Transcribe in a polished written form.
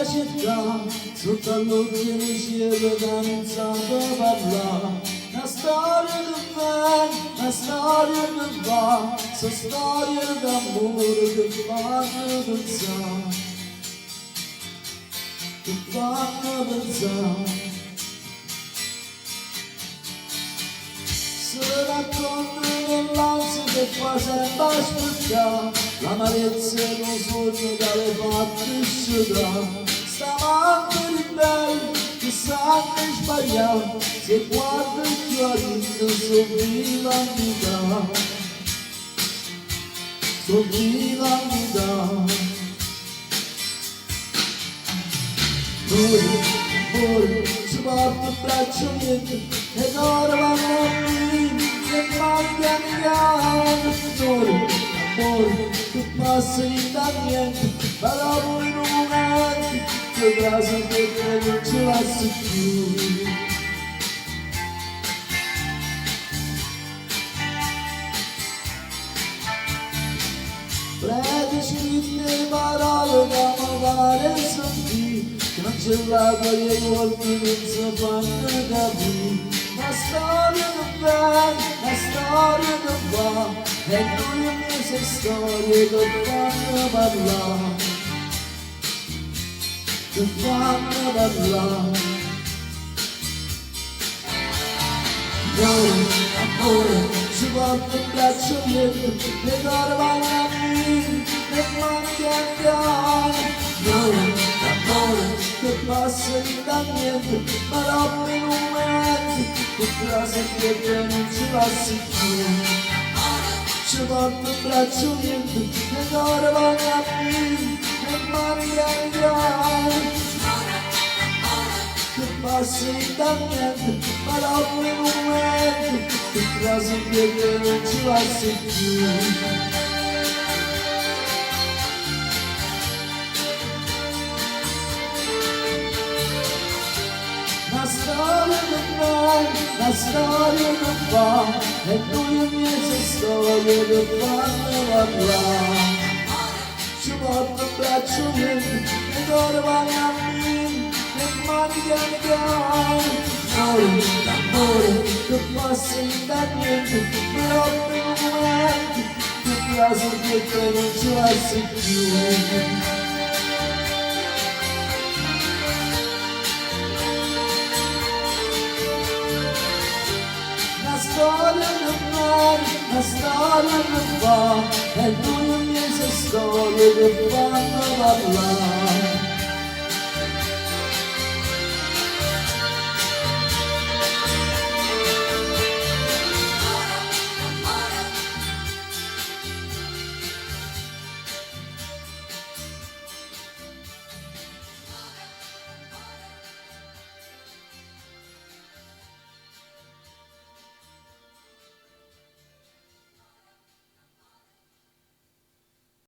la città, sotto all'occhio cielo danzato parla. Una storia che va, una storia che va, sono storie d'amore che fanno pensare, che fanno pensare. Se raccontano l'ansia che fa sempre aspettare, l'amarezza è un sogno dalle fatte sciolare. Stamattina di bello, che sanno sbagliare, se guardo il chiarito sopravviva l'unità. Amore, ci porto il braccio dietro e ora vanno a finire che manca amore, che passa da niente, parole in un momento, che casa che non ce la si più. Predi scritte parole da provare e sentire, che non c'è la quale volti non si fanno capire. Una storia che va, una storia che va, e noi e me se storie che fanno parlare, che fanno parlare. Amore, ci porto il braccio dietro, le corde vanno a finire, le mani andiamo. Amore, che passa da niente, ma dopo in un momento, che frase che non ci passi più. Ci porto il braccio dietro, le corde vanno a finire, le mani andiamo. Che passi da niente, ma dopo in un momento, che frase che non ci passi più. Una storia che va, una storia che va, e noi e mezze storie che fanno parlare. Ci porto il braccio dietro, le corde vanno a finire, le mani piano. Amore, che passi da niente, però per un momento, che frase che non ci passi più. Una storia che va, una storia che va, e noi e mezze storie che fanno parlare.